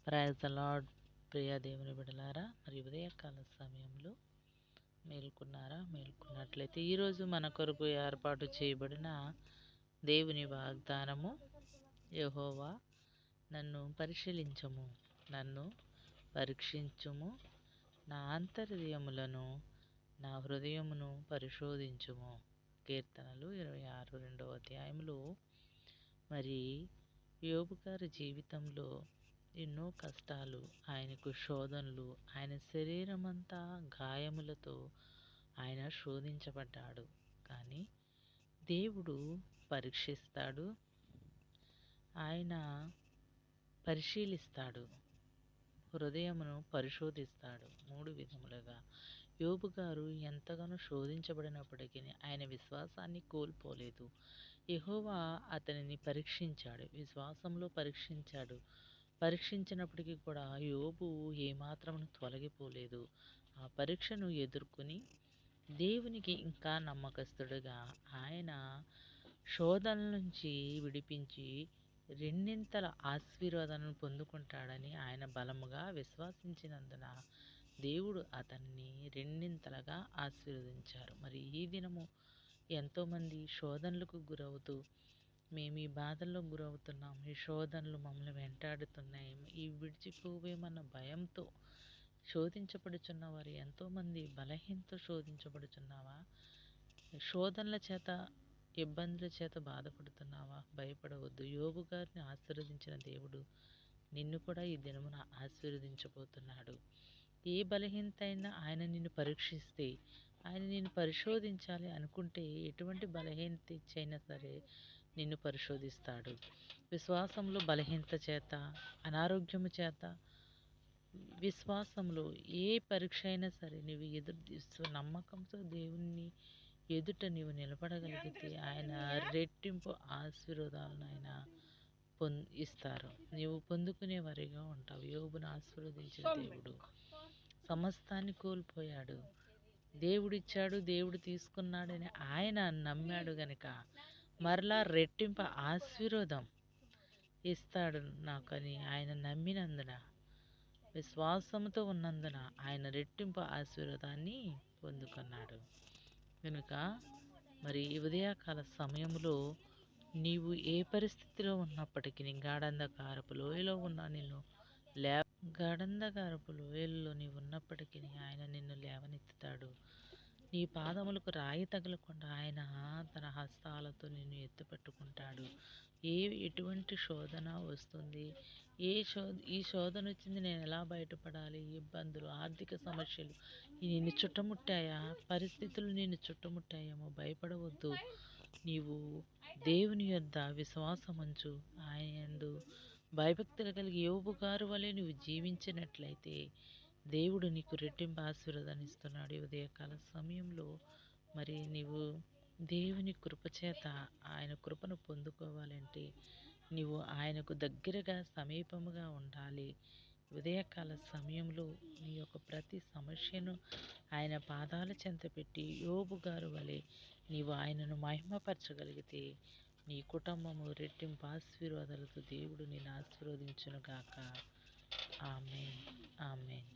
Praise the lord. ప్రియ దేవుని బిడలారా, మరి ఉదయకాల సమయంలో మేల్కొన్నారా? మేల్కొన్నట్లయితే ఈరోజు మన కొరకు ఏర్పాటు చేయబడిన దేవుని వాగ్దానము, యెహోవా నన్ను పరిశీలించము, నన్ను పరీక్షించుము, నా అంతర్యములను, నా హృదయమును పరిశోధించుము. కీర్తనలు 26 మరి యోబు గారి జీవితంలో ఎన్నో కష్టాలు, ఆయనకు శోధనలు, ఆయన శరీరమంతా గాయములతో ఆయన శోధించబడ్డాడు. కానీ దేవుడు పరీక్షిస్తాడు, ఆయన పరిశీలిస్తాడు, హృదయమును పరిశోధిస్తాడు. 3 విధములుగా యోబు గారు ఎంతగానో శోధించబడినప్పటికీ ఆయన విశ్వాసాన్ని కోల్పోలేదు. యెహోవా అతనిని పరీక్షించాడు, విశ్వాసంలో పరీక్షించాడు. పరీక్షించినప్పటికీ కూడా యోబు ఏమాత్రమును తొలగిపోలేదు. ఆ పరీక్షను ఎదుర్కొని దేవునికి ఇంకా నమ్మకస్తుడుగా ఆయన శోధనల నుంచి విడిపించి రెండింతల ఆశీర్వాదాలను పొందుకుంటాడని ఆయన బలముగా విశ్వసించినందున దేవుడు అతన్ని రెండింతలుగా ఆశీర్వదించారు. మరి ఈ దినము ఎంతోమంది శోధనలకు గురవుతూ మేము ఈ బాధల్లో గురవుతున్నాం, ఈ శోధనలు మమ్మల్ని వెంటాడుతున్నాయి, ఈ విడిచిపోవేమన్న భయంతో శోధించబడుచున్న వారు ఎంతోమంది బలహీనతో శోధించబడుచున్నావా? శోధనల చేత, ఇబ్బందుల చేత బాధపడుతున్నావా? భయపడవద్దు. యోబు గారిని ఆశీర్వదించిన దేవుడు నిన్ను కూడా ఈ దినమున ఆశీర్వదించబోతున్నాడు. ఏ బలహీనత అయినా ఆయన నిన్ను పరీక్షిస్తే, ఆయన నిన్ను పరిశోధించాలి అనుకుంటే ఎటువంటి బలహీనత ఇచ్చైనా సరే నిన్ను పరిశోధిస్తాడు. విశ్వాసంలో బలహీనత చేత, అనారోగ్యము చేత, విశ్వాసంలో ఏ పరీక్ష అయినా సరే నీవు ఎదురు నమ్మకంతో దేవుని ఎదుట నీవు నిలబడగలిగితే ఆయన రెట్టింపు ఆశీర్వాదాలను ఆయన ఇస్తారు. నీవు పొందుకునే వారిగా ఉంటావు. యోబును ఆశీర్వదించిన దేవుడు సమస్తాన్ని కోల్పోయాడు, దేవుడిచ్చాడు, దేవుడు తీసుకున్నాడని ఆయన నమ్మాడు గనుక మరలా రెట్టింపు ఆశీర్వాదం ఇస్తాడు నాకని ఆయన నమ్మినందున, విశ్వాసంతో ఉన్నందున ఆయన రెట్టింపు ఆశీర్వాదాన్ని పొందుకున్నాడు. కనుక మరి ఉదయకాల సమయంలో నీవు ఏ పరిస్థితిలో ఉన్నప్పటికీ, గాఢంధకారపు లోయలో ఉన్న నిన్ను గాఢంధకారపు లోయల్లో నీవు ఉన్నప్పటికీ ఆయన నిన్ను లేవనెత్తుతాడు. నీ పాదములకు రాయి తగలకుండా ఆయన తన హస్తాలతో నిన్ను ఎత్తుపెట్టుకుంటాడు. ఎటువంటి శోధన వస్తుంది, ఈ శోధన వచ్చింది, నేను ఎలా బయటపడాలి, ఇబ్బందులు, ఆర్థిక సమస్యలు నిన్ను చుట్టుముట్టాయా, పరిస్థితులు నిన్ను చుట్టుముట్టాయేమో భయపడవద్దు. నీవు దేవుని యొద్ద విశ్వాసముంచు, ఆయన యందు భయభక్తులు కలిగి యోబు గారు వలె నువ్వు జీవించినట్లయితే దేవుడు నీకు రెట్టింపు ఆశీర్వాదాన్ని ఇస్తున్నాడు. ఉదయకాల సమయంలో మరి నీవు దేవుని కృపచేత ఆయన కృపను పొందుకోవాలంటే నీవు ఆయనకు దగ్గరగా సమీపముగా ఉండాలి. ఉదయకాల సమయంలో నీ యొక్క ప్రతి సమస్యను ఆయన పాదాల చెంత పెట్టి యోబు గారు వలె నీవు ఆయనను మహిమపరచగలిగితే నీ కుటుంబము రెట్టింపు ఆశీర్వాదాలతో దేవుడు నిన్ను ఆశీర్వదించునుగాక. ఆమేన్, ఆమేన్.